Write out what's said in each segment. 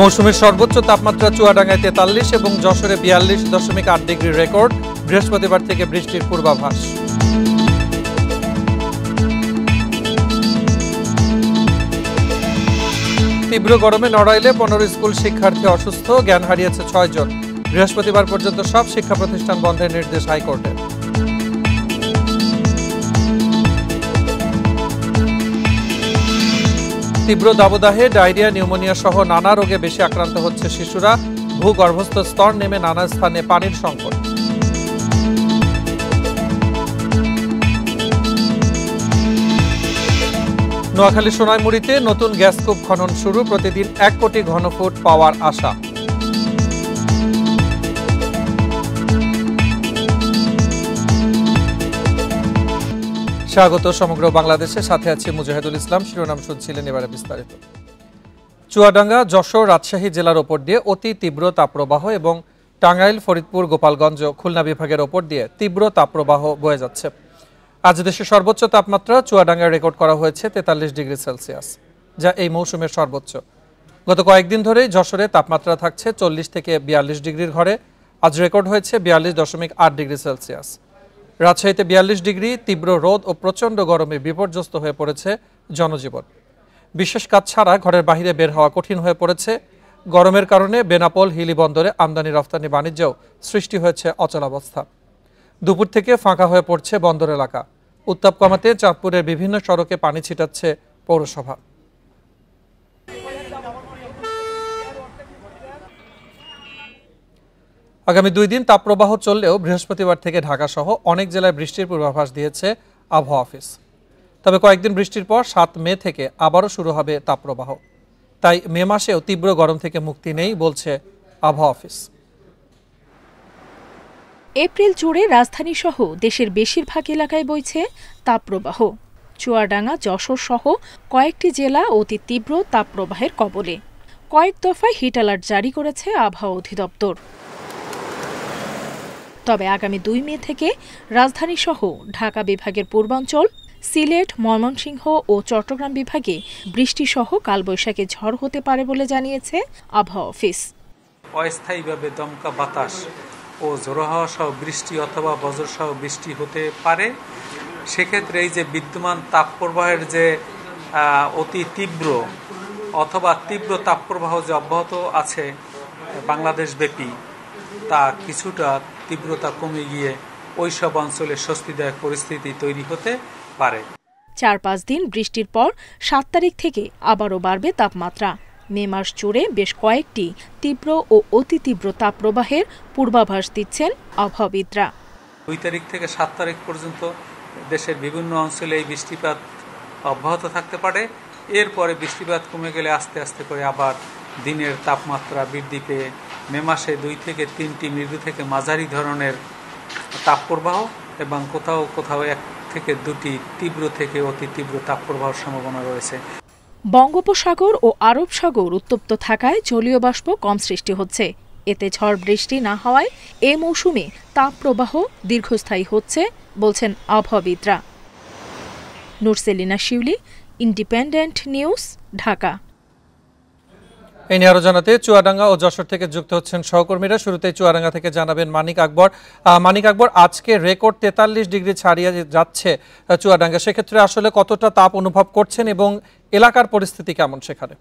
মৌসুমের সর্বোচ্চ তাপমাত্রা চুয়াডাঙ্গায় 43 এবং যশোরে 42.8 ডিগ্রি রেকর্ড। বৃহস্পতিবার থেকে বৃষ্টির পূর্বাভাস। তীব্র গরমে নড়াইলে 15 স্কুল শিক্ষার্থী অসুস্থ, জ্ঞান হারিয়েছে 6 জন। বৃহস্পতিবার পর্যন্ত সব শিক্ষা প্রতিষ্ঠান বন্ধের নির্দেশ হাইকোর্টের। তীব্র দাবদাহে ডায়রিয়া, নিউমোনিয়া সহ নানা রোগে বেশি আক্রান্ত হচ্ছে শিশুরা। ভূগর্ভস্থ স্তর নেমে নানা স্থানে পানির সংকট। নোয়াখালী সোনাইমুড়িতে নতুন গ্যাসকূপ খনন শুরু, প্রতিদিন 1 কোটি ঘনফুট পাওয়ার আশা। স্বাগত সমগ্র বাংলাদেশের সাথে আছি মুজাহিদুল ইসলাম। শিরোনাম শুনছিলেন, এবারে বিস্তারিত। চুয়াডাঙ্গা, যশোর, রাজশাহী জেলার ওপর দিয়ে অতি তীব্র তাপপ্রবাহ এবং টাঙ্গাইল, ফরিদপুর, গোপালগঞ্জ, খুলনা বিভাগের ওপর দিয়ে তীব্র তাপপ্রবাহ বয়ে যাচ্ছে। আজ দেশের সর্বোচ্চ তাপমাত্রা চুয়াডাঙ্গায় রেকর্ড করা হয়েছে 43 ডিগ্রি সেলসিয়াস, যা এই মৌসুমের সর্বোচ্চ। গত কয়েকদিন ধরেই যশোরে তাপমাত্রা থাকছে 40 থেকে 42 ডিগ্রির ঘরে। আজ রেকর্ড হয়েছে 42.8 ডিগ্রি সেলসিয়াস। রাজশাহীতে 42 ডিগ্রি। তীব্র রোদ ও প্রচণ্ড গরমে বিপর্যস্ত হয়ে পড়েছে জনজীবন। বিশেষ কাজ ছাড়া ঘরের বাইরে বের হওয়া কঠিন হয়ে পড়েছে। গরমের কারণে বেনাপোল হিলি বন্দরে আমদানি রফতানি বাণিজ্যেও সৃষ্টি হয়েছে অচলাবস্থা। দুপুর থেকে ফাঁকা হয়ে পড়ছে বন্দর এলাকা। উত্তাপ কমাতে চাঁদপুরের বিভিন্ন সড়কে পানি ছিটাচ্ছে পৌরসভা। আগামী 2 দিন তাপপ্রবাহ চললেও বৃহস্পতিবার থেকে ঢাকা সহ অনেক জেলায় বৃষ্টির পূর্বাভাস দিয়েছে আবহাওয়া অফিস। তবে কয়েকদিন বৃষ্টির পর 7 মে থেকে আবারও শুরু হবে তাপপ্রবাহ। তাই মে মাসেও তীব্র গরম থেকে মুক্তি নেই বলছে আবহাওয়া অফিস। এপ্রিল জুড়ে রাজধানী সহ দেশের বেশিরভাগ এলাকায় বইছে তাপপ্রবাহ। চুয়াডাঙ্গা, যশোর সহ কয়েকটি জেলা অতি তীব্র তাপপ্রবাহের কবলে। কয়েক দফায় হিট অ্যালার্ট জারি করেছে আবহাওয়া অধিদপ্তর। তবে আগামী 2 মে থেকে রাজধানী সহ ঢাকা বিভাগের পূর্বাঞ্চল, সিলেট, ময়মনসিংহ ও চট্টগ্রাম বিভাগে বৃষ্টিসহ কালবৈশাখী ঝড় হতে পারে বলে জানিয়েছে আবহাওয়া অফিস। অস্থায়ীভাবে দমকা বাতাস ও ঝোড়ো হাওয়া সহ বৃষ্টি অথবা বজ্রসহ বৃষ্টি হতে পারে। সেক্ষেত্রে এই যে বিদ্যমান তাপপ্রবাহের যে অতি তীব্র অথবা তীব্র তাপপ্রবাহ যে অব্যাহত আছে বাংলাদেশব্যাপী, তা কিছুটা তীব্রতা কমে গিয়ে ওইসব অঞ্চলে স্বস্তিদায়ক পরিস্থিতি তৈরি হতে পারে। 4-5 দিন বৃষ্টির পর 7 তারিখ থেকে আবারও বাড়বে তাপমাত্রা। মে মাস জুড়ে বেশ কয়েকটি তীব্র ও অতি তীব্র তাপপ্রবাহের পূর্বাভাস দিচ্ছেন আবহাওয়াবিদরা। 2 তারিখ থেকে 7 তারিখ পর্যন্ত দেশের বিভিন্ন অঞ্চলে এই বৃষ্টিপাত অব্যাহত থাকতে পারে। এরপরে বৃষ্টিপাত কমে গেলে আস্তে আস্তে করে আবার দিনের তাপমাত্রা বৃদ্ধি পেয়ে মে মাসে 2 থেকে 3টি মৃদু থেকে মাঝারি ধরনের তাপপ্রবাহ এবং কোথাও কোথাও 1 থেকে 2টি তীব্র থেকে অতি তীব্র তাপপ্রবাহের সম্ভাবনা রয়েছে। বঙ্গোপসাগর ও আরব সাগর উত্তপ্ত থাকায় জলীয় বাষ্প কম সৃষ্টি হচ্ছে। এতে ঝড় বৃষ্টি না হওয়ায় এ মৌসুমে তাপপ্রবাহ দীর্ঘস্থায়ী হচ্ছে বলছেন আবহাওয়াবিদরা। নুরসেলিনা শিউলি, ইন্ডিপেন্ডেন্ট নিউজ, ঢাকা। এই নিয়ে আরো জানাতে চুয়াডাঙ্গা ও যশোর থেকে যুক্ত হচ্ছেন সহকর্মীরা। শুরুতেই চুয়াডাঙ্গা থেকে জানাবেন মানিক আকবর। মানিক আকবর, আজকে রেকর্ড 43 ডিগ্রি ছাড়িয়ে যাচ্ছে চুয়াডাঙ্গা, সেক্ষেত্রে আসলে কতটা তাপ অনুভব করছেন এবং এলাকার পরিস্থিতি কেমন সেখানে?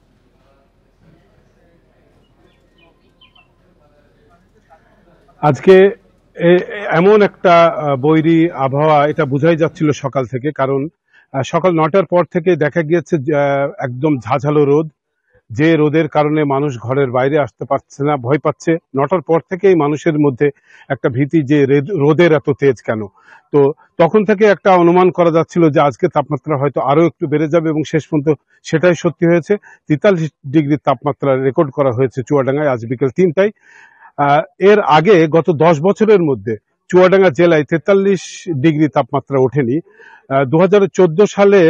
আজকে এমন একটা বৈরী আবহাওয়া, এটা বোঝাই যাচ্ছিল সকাল থেকে, কারণ সকাল 9টার পর থেকে দেখা গিয়েছে একদম ঝাঝালো রোদ। যে রোদের কারণে মানুষ ঘরের বাইরে আসতে পারছে না, ভয় পাচ্ছে। 9টার পর থেকেই মানুষের মধ্যে একটা ভীতি যে রোদের এত তেজ কেন। তো তখন থেকে একটা অনুমান করা যাচ্ছিল যে আজকে তাপমাত্রা হয়তো আরো একটু বেড়ে যাবে এবং শেষ পর্যন্ত সেটাই সত্যি হয়েছে। 43 ডিগ্রি তাপমাত্রা রেকর্ড করা হয়েছে চুয়াডাঙ্গায় আজ বিকেল 3টায়। এর আগে গত 10 বছরের মধ্যে চুয়াডাঙ্গা জেলায় 43 ডিগ্রি তাপমাত্রা ওঠেনি। 2014 সালে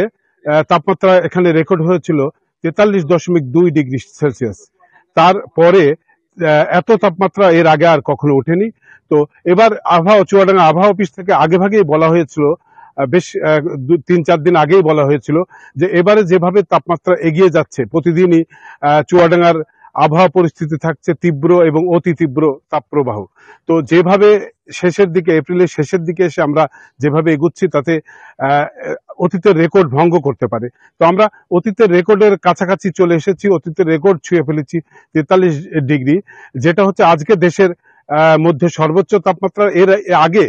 তাপমাত্রা এখানে রেকর্ড হয়েছিল 43.2 ডিগ্রি সেলসিয়াস। তারপরে এত তাপমাত্রা এর আগে আর কখনো ওঠেনি। তো এবার চুয়াডাঙ্গা আবহাওয়া অফিস থেকে আগে ভাগেই বলা হয়েছিল, বেশ 3-4 দিন আগেই বলা হয়েছিল যে এবারে যেভাবে তাপমাত্রা এগিয়ে যাচ্ছে, প্রতিদিনই চুয়াডাঙ্গার আবহাওয়া পরিস্থিতি থাকছে তীব্র এবং অতি তীব্র তাপপ্রবাহ। তো যেভাবে শেষের দিকে, এপ্রিলের শেষের দিকে এসে আমরা যেভাবে এগুচ্ছি তাতে অতীতের রেকর্ড ভঙ্গ করতে পারে। তো আমরা অতীতের রেকর্ডের কাছাকাছি চলে এসেছি, অতীতের রেকর্ড ছুঁয়ে ফেলেছি 43 ডিগ্রি, যেটা হচ্ছে আজকে দেশের মধ্যে সর্বোচ্চ তাপমাত্রা। এর আগে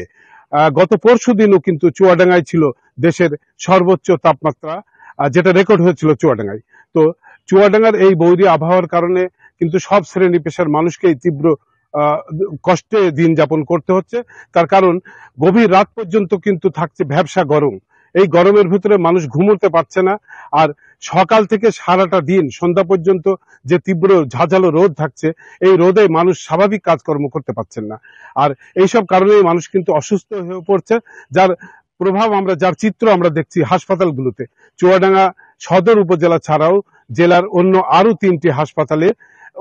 গত পরশু দিনও কিন্তু চুয়াডাঙ্গায় ছিল দেশের সর্বোচ্চ তাপমাত্রা, যেটা রেকর্ড হয়েছিল চুয়াডাঙ্গায়। তো চুয়াডাঙ্গার এই বৈরী আবহাওয়ার কারণে কিন্তু সব শ্রেণী পেশার মানুষকেই তীব্র কষ্টে দিন যাপন করতে হচ্ছে। তার কারণ গভীর রাত পর্যন্ত কিন্তু থাকছে ভ্যাপসা গরম। এই গরমের ভিতরে মানুষ ঘুমোতে পারছে না, আর সকাল থেকে সারাটা দিন সন্ধ্যা পর্যন্ত যে তীব্র ঝাঁঝালো রোদ থাকছে, এই রোদে মানুষ স্বাভাবিক কাজকর্ম করতে পারছেন না। আর এইসব কারণেই মানুষ কিন্তু অসুস্থ হয়ে পড়ছে, যার প্রভাব যার চিত্র আমরা দেখছি হাসপাতালগুলোতে। চুয়াডাঙ্গা সদর উপজেলা ছাড়াও জেলার অন্য আরো 3টি হাসপাতালে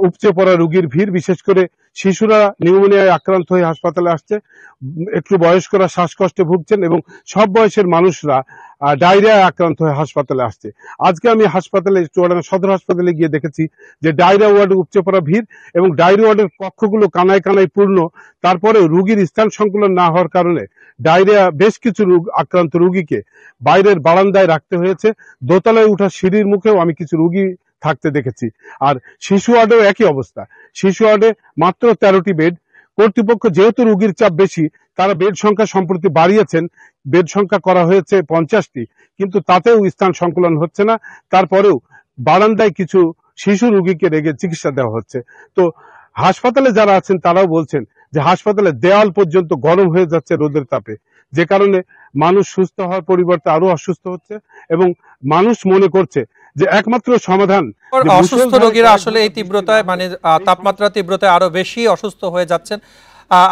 উপচে পড়া রোগীর ভিড়। বিশেষ করে শিশুরা নিউমোনিয়ায় আক্রান্ত হয়ে হাসপাতালে আসছে, একটু বয়স্করা শ্বাসকষ্টে ভুগছেন এবং সব বয়সের মানুষরা ডায়রিয়ায় আক্রান্ত হয়ে হাসপাতালে আসছে। আজকে আমি চুয়াডাঙ্গা সদর হাসপাতালে গিয়ে দেখেছি যে ডায়রিয়া ওয়ার্ডে উপচে পড়া ভিড় এবং ডায়রিয়া ওয়ার্ডের কক্ষগুলো কানায় কানায় পূর্ণ। তারপরে রোগীর স্থান সংকুলন না হওয়ার কারণে ডায়রিয়া বেশ কিছু আক্রান্ত রোগীকে বাইরের বারান্দায় রাখতে হয়েছে। দোতলায় উঠা সিঁড়ির মুখেও আমি কিছু রোগী থাকতে দেখেছি। আর শিশু ওয়ার্ডেও একই অবস্থা। শিশু ওয়ার্ডে মাত্র 13টি বেড। কর্তৃপক্ষ যেহেতু রোগীর চাপ বেশি, তারা বেড সংখ্যা সম্প্রতি বাড়িয়েছেন, বেড সংখ্যা করা হয়েছে 50টি, কিন্তু তাতেও স্থান সংকুলন হচ্ছে না। তারপরেও বারান্দায় কিছু শিশু রোগীকে রেখে চিকিৎসা দেওয়া হচ্ছে। তো হাসপাতালে যারা আছেন তারাও বলছেন যে হাসপাতালে দেওয়াল পর্যন্ত গরম হয়ে যাচ্ছে রোদের তাপে, যে কারণে মানুষ সুস্থ হওয়ার পরিবর্তে আরো অসুস্থ হচ্ছে এবং মানুষ মনে করছে যে একমাত্র সমাধান অসুস্থ রোগীরা আসলে এই তীব্রতায় তাপমাত্রা তীব্রতায় আরো বেশি অসুস্থ হয়ে যাচ্ছেন।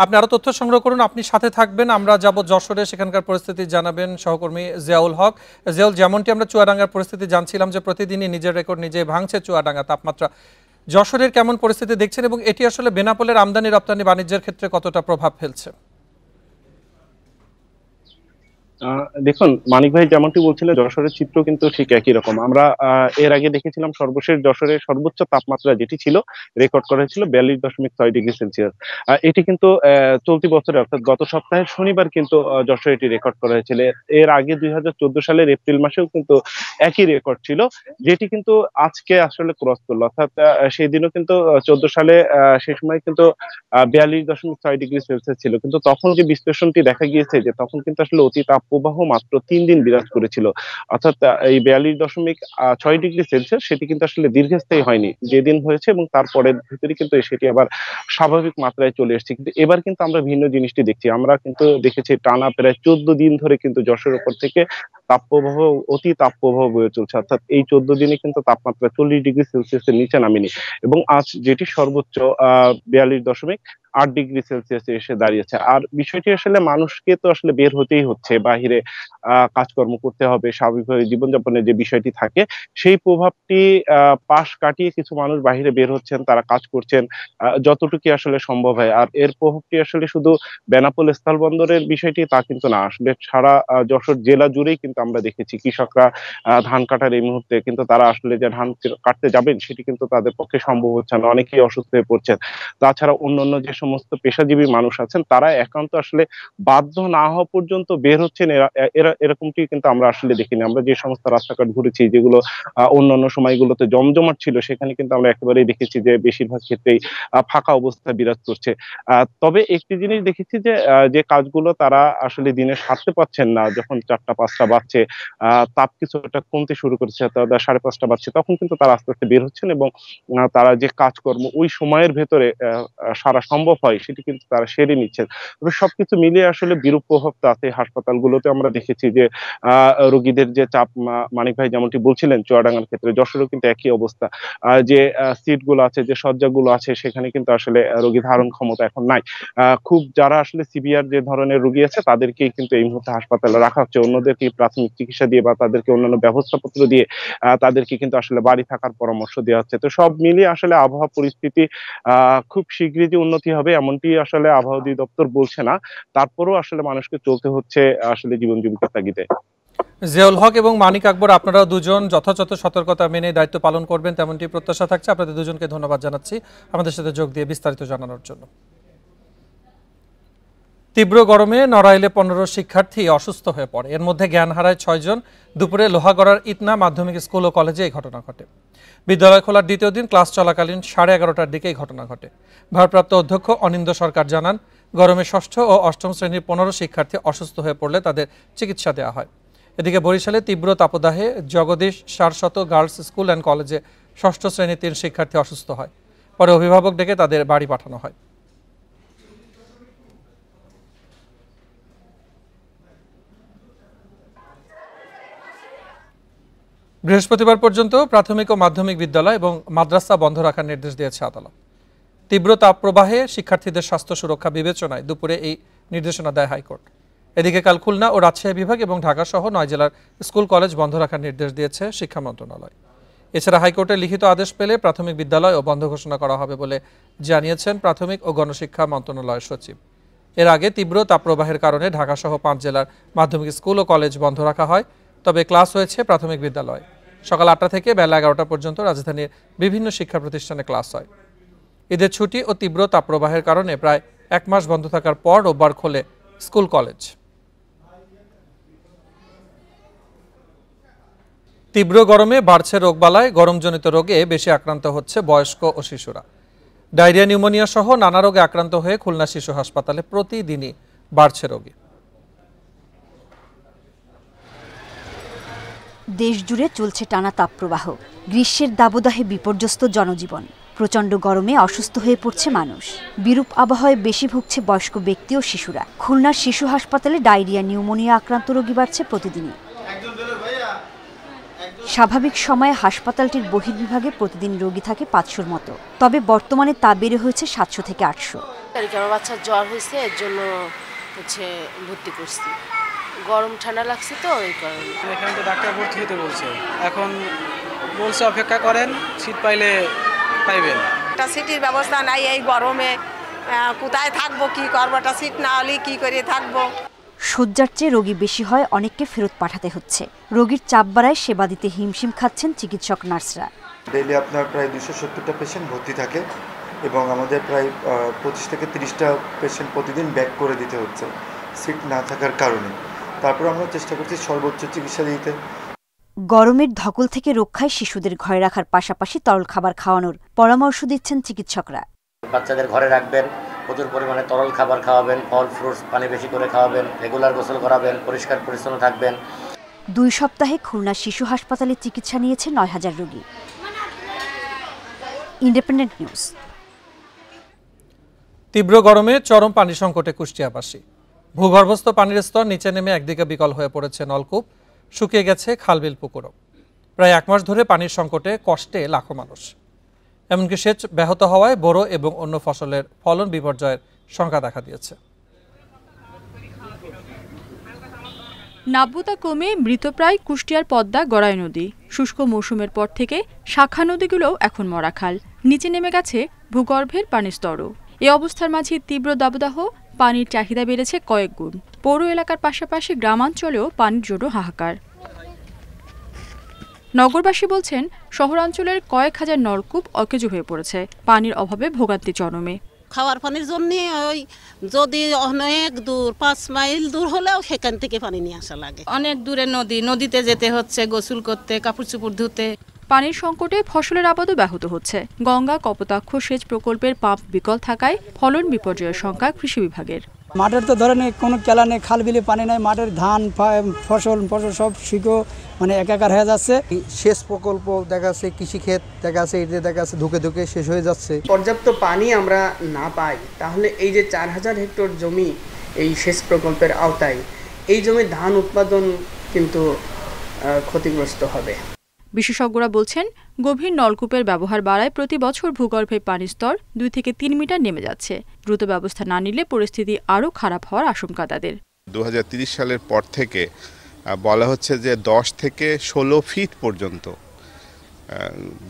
আপনি আরো তথ্য সংগ্রহ করুন, আপনি সাথে থাকবেন। আমরা যাব যশোরে, সেখানকার পরিস্থিতি জানাবেন সহকর্মী জিয়াউল হক। জিয়াউল, যেমনটি আমরা চুয়াডাঙ্গার পরিস্থিতি জানছিলাম যে প্রতিদিনই নিজের রেকর্ড নিজেই ভাঙছে চুয়াডাঙ্গা তাপমাত্রা, যশোরের কেমন পরিস্থিতি দেখছেন এবং এটি আসলে বেনাপোলের আমদানি রপ্তানি বাণিজ্যের ক্ষেত্রে কতটা প্রভাব ফেলছে? দেখুন, মানিক ভাই যেমনটি বলছিলেন, যশোরের চিত্র কিন্তু ঠিক একই রকম। আমরা এর আগে দেখেছিলাম সর্বশেষ যশোরের সর্বোচ্চ তাপমাত্রা যেটি ছিল, রেকর্ড করা হয়েছিল 42.6 ডিগ্রি সেলসিয়াস। এটি কিন্তু চলতি বছরে অর্থাৎ গত সপ্তাহের শনিবার কিন্তু যশোরে এটি রেকর্ড করা হয়েছিল। এর আগে 2014 সালের এপ্রিল মাসেও কিন্তু একই রেকর্ড ছিল, যেটি কিন্তু আজকে আসলে ক্রস করলো। অর্থাৎ সেই দিনও কিন্তু 14 সালে সেই সময় কিন্তু 42.6 ডিগ্রি সেলসিয়াস ছিল, কিন্তু তখন যে বিশ্লেষণটি দেখা গিয়েছে যে তখন কিন্তু আসলে অতি তাপপ্রবাহ মাত্র 3 দিন বিরাজ করেছিল। অর্থাৎ এই 42.6 ডিগ্রি সেলসিয়াস সেটি কিন্তু আসলে দীর্ঘস্থায়ী হয়নি, যেদিন হয়েছে এবং তারপরের ভিতরে কিন্তু সেটি আবার স্বাভাবিক মাত্রায় চলে এসেছে। কিন্তু এবার কিন্তু আমরা ভিন্ন জিনিসটি দেখছি। আমরা কিন্তু দেখেছি টানা প্রায় 14 দিন ধরে কিন্তু যশোরের উপর থেকে তাপপ্রবাহ, অতি তাপপ্রবাহ বয়ে চলছে। অর্থাৎ এই 14 দিনে কিন্তু তাপমাত্রা 40 ডিগ্রি সেলসিয়াসের নিচে নামেনি এবং আজ যেটি সর্বোচ্চ 42.8 ডিগ্রি সেলসিয়াসে এসে দাঁড়িয়েছে। আর বিষয়টি আসলে মানুষকে তো আসলে বের হতেই হচ্ছে, বাহিরে কাজকর্ম করতে হবে, স্বাভাবিকভাবে জীবনযাপনের যে বিষয়টি থাকে সেই প্রভাবটি পাশ কাটিয়ে কিছু মানুষ বাহিরে বের হচ্ছেন, তারা কাজ করছেন যতটুকু আসলে সম্ভব হয়। আর এর প্রভাবটি আসলে শুধু বেনাপোল স্থলবন্দরের বিষয়টি তা কিন্তু না, আসলে সারা যশোর জেলা জুড়েই কিন্তু আমরা দেখেছি কৃষকরা ধান কাটার এই মুহূর্তে কিন্তু তারা আসলে যে ধান কাটতে যাবেন সেটি কিন্তু তাদের পক্ষে সম্ভব হচ্ছে না, অনেকেই অসুস্থ হয়ে পড়ছেন। তাছাড়া অন্যান্য যে সমস্ত পেশাজীবী মানুষ আছেন তারা একান্ত আসলে বাধ্য না হওয়া পর্যন্ত বের হচ্ছেন, এরকমটি কিন্তু আমরা আসলে দেখিনি। আমরা যে সমস্ত রাস্তাঘাট ঘুরেছি যেগুলো অন্যান্য সময়গুলোতে জমজমাট ছিল, সেখানে কিন্তু আমরা একেবারেই দেখেছি যে বেশিরভাগ ক্ষেত্রেই ফাঁকা অবস্থা বিরাজ করছে। তবে একটি জিনিস দেখেছি যে যে কাজগুলো তারা আসলে দিনে সারতে পারছেন না, যখন 4টা-5টা বাজছে, তাপ কিছুটা কমতে শুরু করেছে, 5:30 বাজছে, তখন কিন্তু তারা আস্তে আস্তে বের হচ্ছেন এবং তারা যে কাজকর্ম ওই সময়ের ভেতরে সারা সম্ভব হয় সেটি কিন্তু তারা সেরে নিচ্ছেন। তবে সবকিছু মিলিয়ে আসলে বিরূপ প্রভাব তো আছে। হাসপাতালগুলোতে আমরা দেখেছি যে রোগীদের যে চাপ, মানিক ভাই যেমনটি বলছিলেন চুয়াডাঙ্গার ক্ষেত্রে, যশোরেও কিন্তু একই অবস্থা। যে সিট গুলো আছে, যে শয্যাগুলো আছে, সেখানে কিন্তু আসলে রোগী ধারণ ক্ষমতা এখন নাই। খুব যারা আসলে সিভিয়ার যে ধরনের রোগী আছে তাদেরকেই কিন্তু এই মুহূর্তে হাসপাতালে রাখা হচ্ছে, অন্যদেরকে প্রাথমিক চিকিৎসা দিয়ে বা তাদেরকে অন্যান্য ব্যবস্থাপত্র দিয়ে তাদেরকে কিন্তু আসলে বাড়ি থাকার পরামর্শ দেওয়া হচ্ছে। তো সব মিলিয়ে আসলে আবহাওয়া পরিস্থিতি খুব শীঘ্রই যে উন্নতি হবে এমনটি আসলে আবহাওয়া অধিদপ্তর বলছে না, তারপরেও আসলে মানুষকে চলতে হচ্ছে আসলে জীবন জীবিকার তাগিদে। জিয়াউল হক এবং মানিক আকবর, আপনারাও দুজন যথাযথ সতর্কতা মেনে দায়িত্ব পালন করবেন তেমনটি প্রত্যাশা থাকছে। আপনাদের দুজনকে ধন্যবাদ জানাচ্ছি আমাদের সাথে যোগ দিয়ে বিস্তারিত জানানোর জন্য। তীব্র গরমে নড়াইলে 15 শিক্ষার্থী অসুস্থ হয়ে পড়ে, এর মধ্যে জ্ঞান হারায় 6 জন। দুপুরে লোহাগড়ার ইতনা মাধ্যমিক স্কুল ও কলেজে এই ঘটনা ঘটে। বিদ্যালয় খোলার দ্বিতীয় দিন ক্লাস চলাকালীন 11:30টার দিকে এই ঘটনা ঘটে। ভারপ্রাপ্ত অধ্যক্ষ অনিন্দ্য সরকার জানান, গরমে ষষ্ঠ ও অষ্টম শ্রেণীর 15 শিক্ষার্থী অসুস্থ হয়ে পড়লে তাদের চিকিৎসা দেওয়া হয়। এদিকে বরিশালে তীব্র তাপদাহে Jagadish Saraswat girls school and কলেজে ষষ্ঠ শ্রেণীর 3 শিক্ষার্থী অসুস্থ হয়। পরে অভিভাবক ডেকে তাদের বাড়ি পাঠানো হয়। বৃহস্পতিবার পর্যন্ত প্রাথমিক ও মাধ্যমিক বিদ্যালয় এবং মাদ্রাসা বন্ধ রাখার নির্দেশ দিয়েছে আদালত। তীব্র তাপপ্রবাহে শিক্ষার্থীদের স্বাস্থ্য সুরক্ষা বিবেচনায় দুপুরে এই নির্দেশনা দেয় হাইকোর্ট। এদিকে কাল খুলনা ও রাজশাহী বিভাগ এবং ঢাকা সহ 9 জেলার স্কুল কলেজ বন্ধ রাখার নির্দেশ দিয়েছে শিক্ষা মন্ত্রণালয়। এছাড়া হাইকোর্টের লিখিত আদেশ পেলে প্রাথমিক বিদ্যালয়ও বন্ধ ঘোষণা করা হবে বলে জানিয়েছেন প্রাথমিক ও গণশিক্ষা মন্ত্রণালয়ের সচিব। এর আগে তীব্র তাপপ্রবাহের কারণে ঢাকা সহ 5 জেলার মাধ্যমিক স্কুল ও কলেজ বন্ধ রাখা হয়, তবে ক্লাস হয়েছে প্রাথমিক বিদ্যালয়। সকাল 8টা থেকে বেলা 11টা পর্যন্ত রাজধানীর বিভিন্ন শিক্ষা প্রতিষ্ঠানে ক্লাস হয়। ঈদের ছুটি ও তীব্র তাপপ্রবাহের কারণে প্রায় 1 মাস বন্ধ থাকার পর রোববার খোলে স্কুল কলেজ। তীব্র গরমে বাড়ছে রোগবালাই, গরমজনিত রোগে বেশি আক্রান্ত হচ্ছে বয়স্ক ও শিশুরা। ডায়রিয়া, নিউমোনিয়া সহ নানা রোগে আক্রান্ত হয়ে খুলনা শিশু হাসপাতালে প্রতিদিনই বাড়ছে রোগী। দেশ জুড়ে চলছে টানা তাপপ্রবাহ। গ্রীষ্মের দাবদাহে বিপর্যস্ত জনজীবন। প্রচণ্ড গরমে অসুস্থ হয়ে পড়ছে মানুষ। বিরূপ আবহাওয়ায় বেশি ভুগছে বয়স্ক ব্যক্তি ও শিশুরা। খুলনার শিশু হাসপাতালে ডায়রিয়া, নিউমোনিয়া আক্রান্ত রোগী বাড়ছে প্রতিদিনই। স্বাভাবিক সময়ে হাসপাতালটির বহির্বিভাগে প্রতিদিন রোগী থাকে 500-র মতো, তবে বর্তমানে তা বেড়ে হয়েছে 700 থেকে 800। আমার বাচ্চার জ্বর হয়েছে, এর জন্য ভর্তি করছি। গরম ঠান্ডা লাগছে তো এই কারণে। এখানে তো ডাক্তার ভর্তি হতে বলছে, এখন বলছে অপেক্ষা করেন, সিট পাইলে পাইবেন। একটা সিটের ব্যবস্থা নাই এই গরমে, কোথায় থাকবো, কি করবো, একটা সিট না হলে কি করে থাকবো। শয্যার চেয়ে রোগী বেশি হয়, অনেককে ফেরত পাঠাতে হচ্ছে। রোগীর চাপ বাড়ায় সেবা দিতে হিমশিম খাচ্ছেন চিকিৎসক নার্সরা। ডেইলি আপনার প্রায় 270টা পেশেন্ট ভর্তি থাকে এবং আমাদের প্রায় 25 থেকে 30টা পেশেন্ট প্রতিদিন ব্যাক করে দিতে হচ্ছে সিট না থাকার কারণে। তারপর আমরা চেষ্টা করছি সর্বোচ্চ চিকিৎসা দিতে। গরমের ধকল থেকে রক্ষায় শিশুদের ঘরে রাখার পাশাপাশি তরল খাবার খাওয়ানোর পরামর্শ দিচ্ছেন চিকিৎসকরা। বাচ্চাদের ঘরে রাখবেন, প্রচুর পরিমাণে তরল খাবার খাওয়াবেন, ফল ফ্রুটস পানি বেশি করে খাওয়াবেন, রেগুলার গোসল করাবেন, পরিষ্কার পরিচ্ছন্ন থাকবেন। 2 সপ্তাহে খুলনা শিশু হাসপাতালে চিকিৎসা নিয়েছে 9000 রোগী। Independent news. তীব্র গরমে চরম পানি সংকটে কুষ্টিয়াবাসী। ভূগর্ভস্থ পানির স্তর নিচে নেমে একদিকে বিকল হয়ে পড়েছে নলকূপ, শুকিয়ে গেছে খালবিল পুকুরও। প্রায় 1 মাস ধরে পানির সংকটে কষ্টে লাখো মানুষ। এমনকি সেচ ব্যাহত হওয়ায় বোরো এবং অন্য ফসলের ফলন বিপর্যয়ের শঙ্কা দেখা দিয়েছে। নাব্যতা কমে মৃতপ্রায় কুষ্টিয়ার পদ্মা গড়াই নদী। শুষ্ক মৌসুমের পর থেকে শাখা নদীগুলোও এখন মরাখাল, নিচে নেমে গেছে ভূগর্ভের পানির স্তরও। এ অবস্থার মাঝে তীব্র দাবদাহ, পানির চাহিদা বেড়েছে কয়েক গুণ। পৌর এলাকার পাশাপাশি গ্রামাঞ্চলেও পানির জোড়ো হাহাকার। নগরবাসী বলছেন, শহরাঞ্চলের কয়েক হাজার নলকূপ অকেজো হয়ে পড়েছে। পানির অভাবে ভোগান্তি চরমে। খাওয়ার পানির জন্য ওই যদি অনেক দূর 5 মাইল দূর হলেও সেখান থেকে পানি নিয়ে আসা লাগে। অনেক দূরে নদীতে যেতে হচ্ছে গোসল করতে, কাপড় চোপড় ধুতে। পানির সংকটে ফসলের আবাদও ব্যাহত হচ্ছে। গঙ্গা কপোতাক্ষ সেচ প্রকল্পের পাম্প বিকল থাকায় ফলন বিপর্যয়ের শঙ্কা কৃষি বিভাগের। মাঠের তো ধরেন কোনো কেলা নেই, খাল বিলে পানি নাই, মাঠের ধান ফসল সব শুকো একাকার হয়ে যাচ্ছে। সেচ প্রকল্প দেখা যাচ্ছে, কৃষিক্ষেত দেখা যাচ্ছে, এতে দেখা যাচ্ছে ধুকে ধুকে শেষ হয়ে যাচ্ছে। পর্যাপ্ত পানি আমরা না পাই, তাহলে এই যে 4000 হেক্টর জমি এই সেচ প্রকল্পের আওতায়, এই জমির ধান উৎপাদন কিন্তু ক্ষতিগ্রস্ত হবে। বিশেষজ্ঞরা বলছেন, গভীর নলকূপের ব্যবহার বাড়ায় প্রতি বছর ভূগর্ভে পানির স্তর 2 থেকে 3 মিটার নেমে যাচ্ছে। দ্রুত ব্যবস্থা না নিলে পরিস্থিতি আরও খারাপ হওয়ার আশঙ্কা তাদের। 2030 সালের পর থেকে বলা হচ্ছে যে 10 থেকে 16 ফিট পর্যন্ত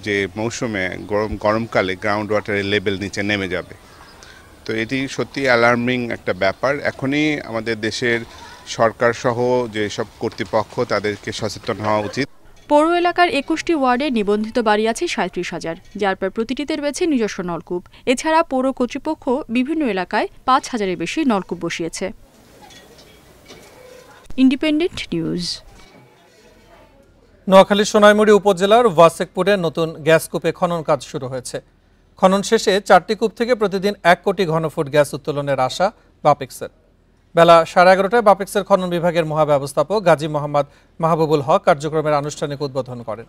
যে মৌসুমে গরমকালে গ্রাউন্ড ওয়াটারের লেভেল নিচে নেমে যাবে। তো এটি সত্যি অ্যালার্মিং একটা ব্যাপার। এখনই আমাদের দেশের সরকার সহ যেসব কর্তৃপক্ষ তাদেরকে সচেতন হওয়া উচিত। পৌর এলাকার 21টি ওয়ার্ডে নিবন্ধিত বাড়ি আছে 37,000, যার পর প্রতিটিতে রয়েছে নিজস্ব নলকূপ। এছাড়া পৌর কর্তৃপক্ষ বিভিন্ন এলাকায় 5,000-এর বেশি নলকূপ বসিয়েছে। Independent news. নোয়াখালীর সোনাইমুড়ি উপজেলার ওয়াসেকপুরে নতুন গ্যাস কূপে খনন কাজ শুরু হয়েছে। খনন শেষে 4টি কূপ থেকে প্রতিদিন 1 কোটি ঘনফুট গ্যাস উত্তোলনের আশা বাপেক্সের। বেলা 11:30টায় বাপেক্সের খনন বিভাগের মহাব্যবস্থাপক গাজী মোহাম্মদ মাহবুবুল হক কার্যক্রমের আনুষ্ঠানিক উদ্বোধন করেন।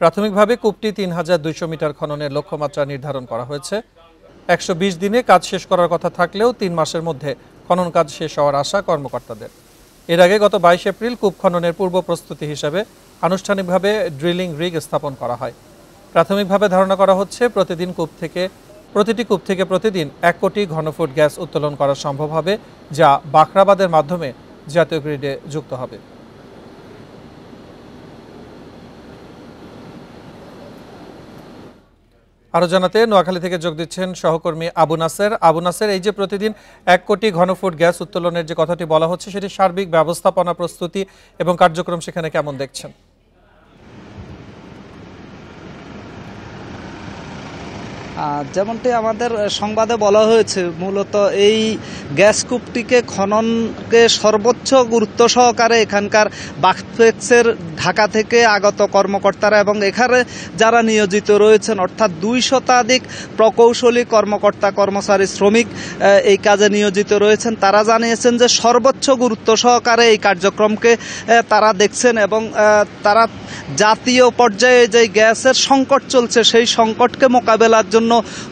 প্রাথমিকভাবে কূপটি 3,200 মিটার খননের লক্ষ্যমাত্রা নির্ধারণ করা হয়েছে। 120 দিনে কাজ শেষ করার কথা থাকলেও 3 মাসের মধ্যে খনন কাজ শেষ হওয়ার আশা কর্মকর্তাদের। এর আগে গত 22 এপ্রিল কূপ খননের পূর্ব প্রস্তুতি হিসেবে আনুষ্ঠানিকভাবে ড্রিলিং রিগ স্থাপন করা হয়। প্রাথমিকভাবে ধারণা করা হচ্ছে প্রতিটি কূপ থেকে প্রতিদিন 1 কোটি ঘনফুট গ্যাস উত্তোলন করা সম্ভব হবে, যা বাখরাবাদের মাধ্যমে জাতীয় গ্রিডে যুক্ত হবে। আরো জানাতে নোয়াখালী থেকে যোগ দিচ্ছেন সহকর্মী আবু নাসের। আবু নাসের, এই যে প্রতিদিন 1 কোটি ঘনফুট গ্যাস উত্তোলনের যে কথাটি বলা হচ্ছে, সেটি সার্বিক ব্যবস্থাপনা, প্রস্তুতি এবং কার্যক্রম সেখানে কেমন দেখছেন? যেমনটি আমাদের সংবাদে বলা হয়েছে, মূলত এই গ্যাস কূপটিকে খননকে সর্বোচ্চ গুরুত্ব সহকারে এখানকার বাপেক্সের ঢাকা থেকে আগত কর্মকর্তারা এবং এখানে যারা নিয়োজিত রয়েছেন, অর্থাৎ 200 শতাধিক প্রকৌশলী কর্মকর্তা, কর্মচারী, শ্রমিক এই কাজে নিয়োজিত রয়েছেন। তারা জানিয়েছেন যে সর্বোচ্চ গুরুত্ব সহকারে এই কার্যক্রমকে তারা দেখছেন এবং তারা জাতীয় পর্যায়ে যে গ্যাসের সংকট চলছে সেই সংকটকে মোকাবেলার জন্য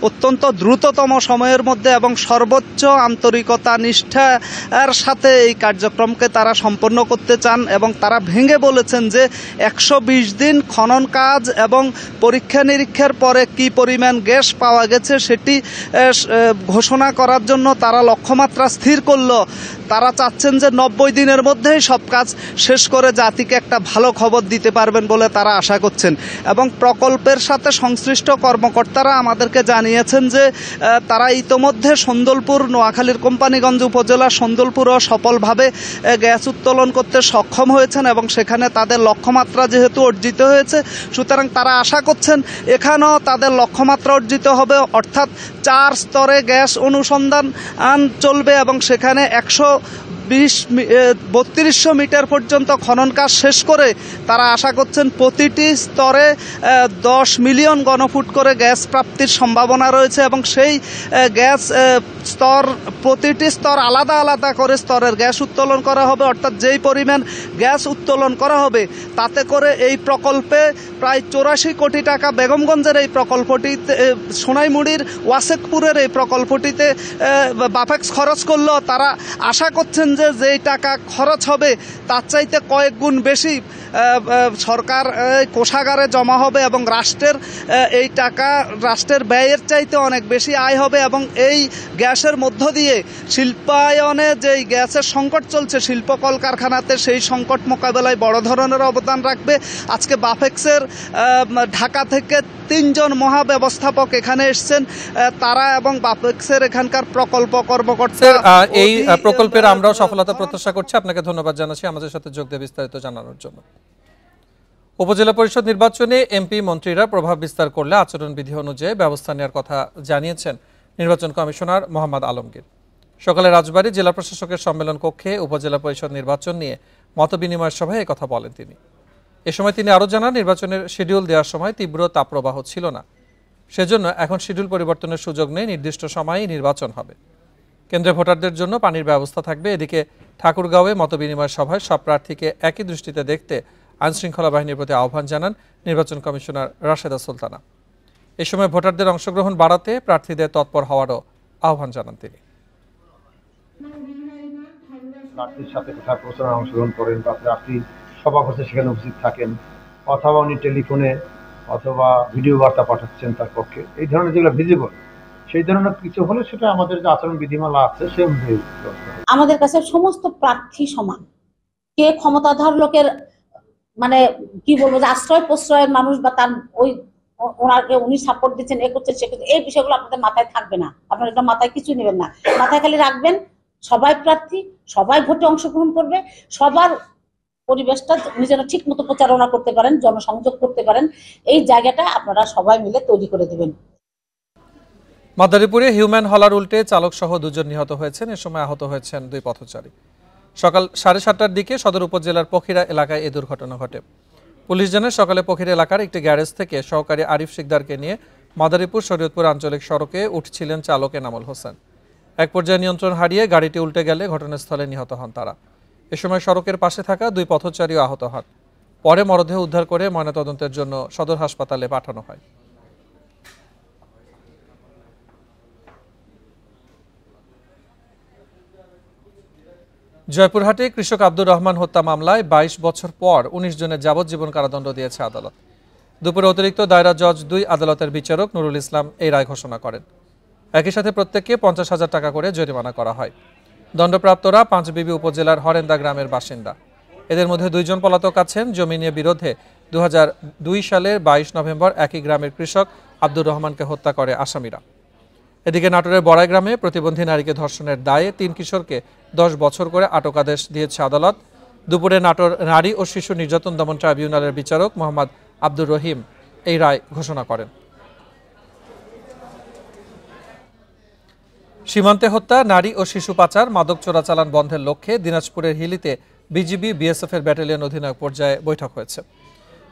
অত্যন্ত দ্রুততম সময়ের মধ্যে এবং সর্বোচ্চ আন্তরিকতা, নিষ্ঠার সাথে এই কার্যক্রমকে তারা সম্পন্ন করতে চান এবং তারা ভেঙে বলেছেন যে 120 দিন খনন কাজ এবং পরীক্ষা নিরীক্ষার পরে কি পরিমাণ গ্যাস পাওয়া গেছে সেটি ঘোষণা করার জন্য তারা লক্ষ্যমাত্রা স্থির করল। তারা চাচ্ছেন যে 90 দিনের মধ্যেই সব কাজ শেষ করে জাতিকে একটা ভালো খবর দিতে পারবেন বলে তারা আশা করছেন। এবং প্রকল্পের সাথে সংশ্লিষ্ট কর্মকর্তারা আমাদেরকে জানিয়েছেন যে তারা ইতোমধ্যে সন্দলপুর, নোয়াখালীর কোম্পানীগঞ্জ উপজেলার সন্দলপুরও সফলভাবে গ্যাস উত্তোলন করতে সক্ষম হয়েছেন এবং সেখানে তাদের লক্ষ্যমাত্রা যেহেতু অর্জিত হয়েছে, সুতরাং তারা আশা করছেন এখানেও তাদের লক্ষ্যমাত্রা অর্জিত হবে, অর্থাৎ 4 স্তরে গ্যাস অনুসন্ধান চলবে এবং সেখানে 3200 মিটার পর্যন্ত খনন কাজ শেষ করে তারা আশা করছেন প্রতিটি স্তরে 10 মিলিয়ন ঘনফুট করে গ্যাস প্রাপ্তির সম্ভাবনা রয়েছে এবং সেই গ্যাস স্তর, প্রতিটি স্তর আলাদা আলাদা করে স্তরের গ্যাস উত্তোলন করা হবে। অর্থাৎ যেই পরিমাণ গ্যাস উত্তোলন করা হবে তাতে করে এই প্রকল্পে প্রায় 84 কোটি টাকা, বেগমগঞ্জের এই প্রকল্পটিতে, সোনাইমুড়ির ওয়াসেকপুরের এই প্রকল্পটিতে বাপেক্স খরচ করলেও তারা আশা করছেন যে যেই টাকা খরচ হবে তার চাইতে কয়েক গুণ বেশি সরকার কোষাগারে জমা হবে এবং রাষ্ট্রের এই টাকা, রাষ্ট্রের ব্যয়ের চাইতে অনেক বেশি আয় হবে এবং এই গ্যাসের মধ্য দিয়ে শিল্পায়নে যেই গ্যাসের সংকট চলছে শিল্প কলকারখানাতে, সেই সংকট মোকাবেলায় বড় ধরনের অবদান রাখবে। আজকে বাপেক্সের ঢাকা থেকে 3 জন মহাব্যবস্থাপক এখানে এসেছেন, তারা এবং বাপেক্সের এখানকার প্রকল্প কর্মকর্তা এই প্রকল্পের আমরাও সফলতা প্রত্যাশা করছি। আপনাকে ধন্যবাদ জানাচ্ছি আমাদের সাথে যোগ দিয়ে বিস্তারিত জানানোর জন্য। উপজেলা পরিষদ নির্বাচনে এমপি মন্ত্রীরা প্রভাব বিস্তার করলে আচরণবিধি অনুযায়ী ব্যবস্থা নেওয়ার কথা জানিয়েছেন নির্বাচন কমিশনার মোহাম্মদ আলমগীর। সকালে রাজবাড়ী জেলা প্রশাসকের সম্মেলন কক্ষে উপজেলা পরিষদ নির্বাচন নিয়ে মতবিনিময় সভায় একথা বলেন তিনি। এ সময় তিনি আরও জানান, নির্বাচনের শিডিউল দেওয়ার সময় তীব্র তাপপ্রবাহ ছিল না, সেজন্য এখন শিডিউল পরিবর্তনের সুযোগ নেই, নির্দিষ্ট সময়েই নির্বাচন হবে। কেন্দ্রে ভোটারদের জন্য পানির ব্যবস্থা থাকবে। এদিকে ঠাকুরগাঁওয়ে মতবিনিময় সভায় সব প্রার্থীকে একই দৃষ্টিতে দেখতে আইনশৃঙ্খলা বাহিনীর প্রতি আহ্বান জানান নির্বাচন কমিশনার রাশেদা সুলতানা। এই সময় ভোটারদের অংশগ্রহণ বাড়াতে প্রার্থীদের তৎপর হওয়ারও আহ্বান জানান তিনি। প্রার্থীর সাথে কোথাও প্রচারণা অংশগ্রহণ করেন বা প্রার্থী সভা করতে সেখানে উপস্থিত থাকেন, অথবা উনি টেলিফোনে অথবা ভিডিও বার্তা পাঠাচ্ছেন তার পক্ষে, এই ধরনের যেগুলো ভিজিবল, সেই ধরনের কিছু হলে সেটা আমাদের যে আচরণ বিধিমালা আছে সে অনুযায়ী। আমাদের কাছে সমস্ত প্রার্থী সমান, কে ক্ষমতাধর লোকের মানে কি বলবো যে আশ্রয় প্রশ্রয়ের মানুষ বা তার ওই ওনাকে উনি সাপোর্ট দিচ্ছেন, এ করছেন, সে করছে, এই বিষয়গুলো আপনাদের মাথায় থাকবে না। আপনারা এটা মাথায় কিছু নেবেন না, মাথায় খালি রাখবেন সবাই প্রার্থী, সবাই ভোটে অংশগ্রহণ করবে, সবার পরিবেশটা নিজেরা ঠিক মতো প্রচারণা করতে পারেন, জনসংযোগ করতে পারেন, এই জায়গাটা আপনারা সবাই মিলে তৈরি করে দেবেন। মাদারীপুরে হিউম্যান হলার উল্টে চালক সহ 2 জন নিহত হয়েছেন। এ সময় আহত হয়েছেন 2 পথচারী। সকাল 7:30টার দিকে সদর উপজেলার পখিরা এলাকায় এই দুর্ঘটনা ঘটে। পুলিশ জানায় সকালে পখিরা এলাকার একটি গ্যারেজ থেকে সহকারী আরিফ শিকদারকে নিয়ে মাদারীপুর শরীয়তপুর আঞ্চলিক সড়কে উঠছিলেন চালক এনামুল হোসেন। এক পর্যায়ে নিয়ন্ত্রণ হারিয়ে গাড়িটি উল্টে গেলে ঘটনাস্থলে নিহত হন তারা। এ সময় সড়কের পাশে থাকা 2 পথচারীও আহত হন। পরে মরদেহ উদ্ধার করে ময়নাতদন্তের জন্য সদর হাসপাতালে পাঠানো হয়। জয়পুরহাটে কৃষক আব্দুর রহমান হত্যা মামলায় 22 বছর পর 19 জনের যাবজ্জীবন কারাদণ্ড দিয়েছে আদালত। দুপুরে অতিরিক্ত দায়রা জজ 2 আদালতের বিচারক নুরুল ইসলাম এই রায় ঘোষণা করেন। একই সাথে প্রত্যেককে 50,000 টাকা করে জরিমানা করা হয়। দণ্ডপ্রাপ্তরা পাঁচবিবি উপজেলার হরেন্দা গ্রামের বাসিন্দা। এদের মধ্যে 2 জন পলাতক আছেন। জমি নিয়ে বিরোধে 2002 সালের 22 নভেম্বর একই গ্রামের কৃষক আব্দুর রহমানকে হত্যা করে আসামিরা। এদিকে নাটোরের বড়াই গ্রামে প্রতিবন্ধী নারীকে ধর্ষণের দায়ে 3 কিশোরকে 10 বছর করে আটকাদেশ দিয়েছে আদালত। দুপুরে নাটোর নারী ও শিশু নির্যাতন দমন ট্রাইব্যুনালের বিচারক মোহাম্মদ আব্দুর রহিম এই রায় ঘোষণা করেন। সীমান্তে হত্যা, নারী ও শিশু পাচার, মাদক চোরাচালান বন্ধের লক্ষ্যে দিনাজপুরের হিলিতে বিজিবি বিএসএফের ব্যাটালিয়ন অধিনায়ক পর্যায়ে বৈঠক হয়েছে।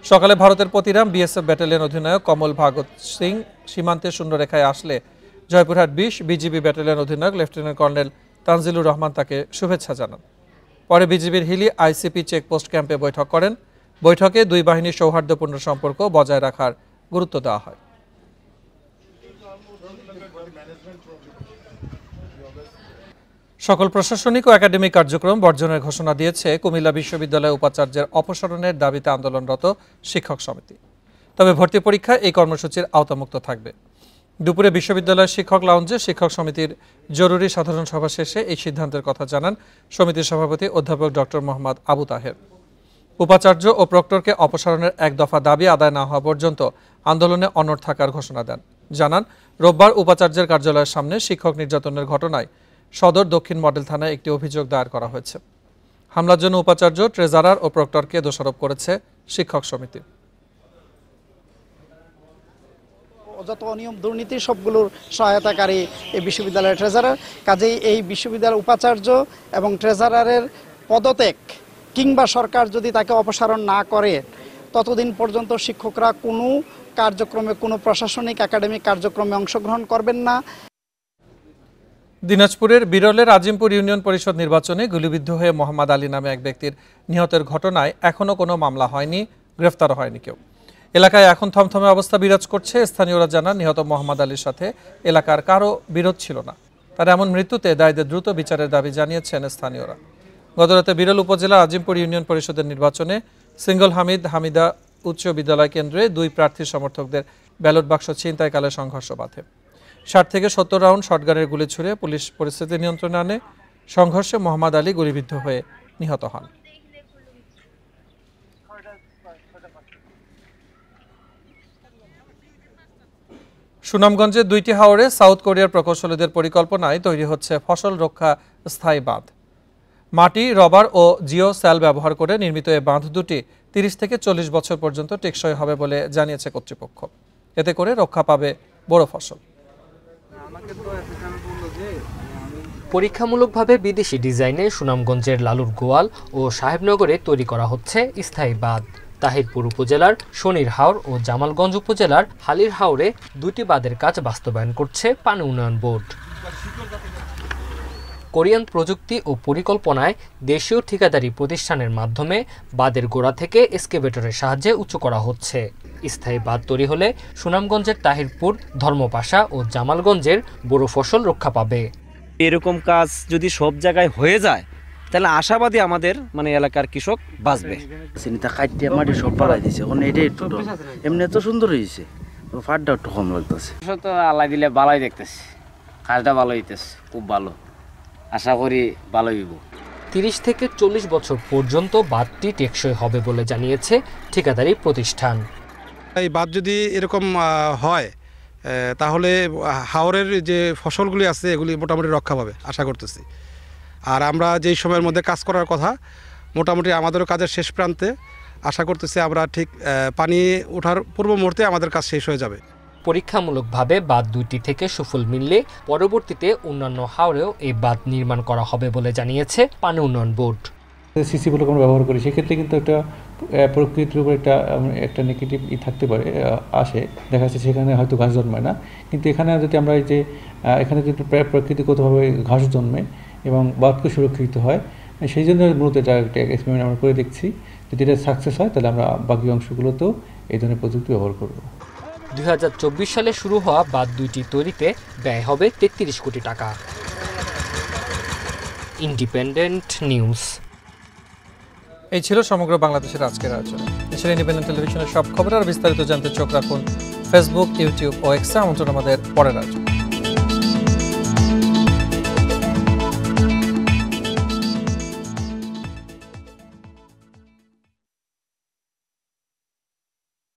সকালে ভারতের প্রতিরাম বিএসএফ ব্যাটালিয়ন অধিনায়ক কমল ভাগত সিং সীমান্তে শূন্যরেখায় আসলে জয়পুরহাট 20 বিজিবি ব্যাটালিয়ন অধিনায়ক লেফটেন্যান্ট কর্নেল তানজিলুর রহমান তাকে শুভেচ্ছা জানান। পরে বিজিবির হিলি আইসিপি চেকপোস্ট ক্যাম্পে বৈঠক করেন। বৈঠকে 2 বাহিনীর সৌহার্দ্যপূর্ণ সম্পর্ক বজায় রাখার গুরুত্ব দেওয়া হয়। সকল প্রশাসনিক ও একাডেমিক কার্যক্রম বর্জনের ঘোষণা দিয়েছে কুমিল্লা বিশ্ববিদ্যালয় উপাচার্যের অপসারণের দাবিতে আন্দোলনরত শিক্ষক সমিতি। তবে ভর্তি পরীক্ষা এই কর্মসূচির আওতামুক্ত থাকবে। দুপুরে বিশ্ববিদ্যালয়ের শিক্ষক লাউঞ্জে শিক্ষক সমিতির জরুরি সাধারণ সভা শেষে এই সিদ্ধান্তের কথা জানান সমিতির সভাপতি অধ্যাপক ডক্টর মোহাম্মদ আবু তাহের। উপাচার্য ও প্রক্টরকে অপসারণের 1 দফা দাবি আদায় না হওয়া পর্যন্ত আন্দোলনে অনড় থাকার ঘোষণা দেন। জানান, রোববার উপাচার্যের কার্যালয়ের সামনে শিক্ষক নির্যাতনের ঘটনায় সদর দক্ষিণ মডেল থানায় একটি অভিযোগ দায়ের করা হয়েছে। হামলার জন্য উপাচার্য, ট্রেজারার ও প্রক্টরকে দোষারোপ করেছে শিক্ষক সমিতি। যত অনিয়ম দুর্নীতি সবগুলোর সহায়তাকারী এই বিশ্ববিদ্যালয়ের ট্রেজারার। কাজেই এই বিশ্ববিদ্যালয়ের উপাচার্য এবং ট্রেজারারের পদত্যাগ কিংবা সরকার যদি তাকে অপসারণ না করে ততদিন পর্যন্ত শিক্ষকরা কোনো কার্যক্রমে, কোনো প্রশাসনিক একাডেমিক কার্যক্রমে অংশগ্রহণ করবেন না। দিনাজপুরের বিরলের আজিমপুর ইউনিয়ন পরিষদ নির্বাচনে গুলিবিদ্ধ হয়ে মোহাম্মদ আলী নামে এক ব্যক্তির নিহতের ঘটনায় এখনও কোনো মামলা হয়নি, গ্রেফতারও হয়নি কেউ। এলাকায় এখন থমথমে অবস্থা বিরাজ করছে। স্থানীয়রা জানান, নিহত মোহাম্মদ আলীর সাথে এলাকার কারো বিরোধ ছিল না। তার এমন মৃত্যুতে দায়ীদের দ্রুত বিচারের দাবি জানিয়েছেন স্থানীয়রা। গতরাতে বিরল উপজেলা আজিমপুর ইউনিয়ন পরিষদের নির্বাচনে সিঙ্গল হামিদা উচ্চ বিদ্যালয় কেন্দ্রে 2 প্রার্থীর সমর্থকদের ব্যালট বাক্স ছিনতাইকালে সংঘর্ষ বাধে। 60 থেকে 70 রাউন্ড শটগানের গুলি ছুড়ে পুলিশ পরিস্থিতি নিয়ন্ত্রণে আনে। সংঘর্ষে মোহাম্মদ আলী গুলিবিদ্ধ হয়ে নিহত হন। সুনামগঞ্জে 2টি হাওরে সাউথ কোরিয়ার প্রকৌশলীদের পরিকল্পনায় তৈরি হচ্ছে ফসল রক্ষা স্থায়ী বাঁধ। মাটি, রবার ও জিও সেল ব্যবহার করে নির্মিত এই বাঁধ দুটি 30 থেকে 40 বছর পর্যন্ত টেকসই হবে বলে জানিয়েছে কর্তৃপক্ষ। এতে করে রক্ষা পাবে বড় ফসল। পরীক্ষামূলকভাবে বিদেশি ডিজাইনে সুনামগঞ্জের লালুর গোয়াল ও সাহেবনগরে তৈরি করা হচ্ছে স্থায়ী বাঁধ। তাহিরপুর উপজেলার শনির হাওর ও জামালগঞ্জ উপজেলার হালির হাওরে 2টি বাঁধের কাজ বাস্তবায়ন করছে পানি উন্নয়ন বোর্ড। কোরিয়ান প্রযুক্তি ও পরিকল্পনায় দেশীয় ঠিকাদারি প্রতিষ্ঠানের মাধ্যমে বাঁধের গোড়া থেকে এক্সকেভেটরের সাহায্যে উঁচু করা হচ্ছে। স্থায়ী বাঁধ তৈরি হলে সুনামগঞ্জের তাহিরপুর, ধর্মপাশা ও জামালগঞ্জের বড় ফসল রক্ষা পাবে। এরকম কাজ যদি সব জায়গায় হয়ে যায় তাহলে আশাবাদী আমাদের এলাকার কৃষক বাঁচবে। মাটি সব পালাই দিছে, এটাই একটু এমনি তো সুন্দর হয়েছে, ফাটটা একটু কম লাগতেছে। তো আল্লাহ দিলে ভালোই দেখতেছে, কাজটা ভালো হইতেছে, খুব ভালো, আশা করি ভালো হইব। 30 থেকে 40 বছর পর্যন্ত বাঁধটি টেকসই হবে বলে জানিয়েছে ঠিকাদারি প্রতিষ্ঠান। এই বাঁধ যদি এরকম হয় তাহলে হাওরের যে ফসলগুলি আছে এগুলি মোটামুটি রক্ষা পাবে আশা করতেছি। আর আমরা যেই সময়ের মধ্যে কাজ করার কথা মোটামুটি আমাদেরও কাজের শেষ প্রান্তে, আশা করতেছি আমরা ঠিক পানি ওঠার পূর্ব মুহূর্তে আমাদের কাজ শেষ হয়ে যাবে। পরীক্ষামূলকভাবে বাঁধ দুইটি থেকে সুফল মিললে পরবর্তীতে অন্যান্য হাওরেও এই বাঁধ নির্মাণ করা হবে বলে জানিয়েছে পানি উন্নয়ন বোর্ড। সিসি ব্লক আমরা ব্যবহার করি, সেক্ষেত্রে কিন্তু একটা প্রকৃতির উপর একটা নেগেটিভ থাকতে পারে, আসে, দেখা যাচ্ছে সেখানে হয়তো ঘাস জন্মায় না, কিন্তু এখানে যদি আমরা এই যে এখানে কিন্তু প্রকৃতিগতভাবে ঘাস জন্মে এবং বাঁধকে সুরক্ষিত হয়, সেই জন্য মূলত এটা একটা এক্সপেরিমেন্ট আমরা করে দেখছি। যদি এটা সাকসেস হয় তাহলে আমরা বাকি অংশগুলোতেও এই ধরনের প্রযুক্তি ব্যবহার করব। 2024 সালে শুরু হওয়া বাঁধ দুইটি তৈরিতে ব্যয় হবে 33 কোটি টাকা। Independent news. এই ছিল সমগ্র বাংলাদেশের আজকের আয়োজন। এছাড়া ইন্ডিপেন্ডেন্ট টেলিভিশনের সব খবর আর বিস্তারিত জানতে চোখ রাখুন ফেসবুক, ইউটিউব ও এক্সে। আমন্ত্রণ আমাদের পরের আয়োজন।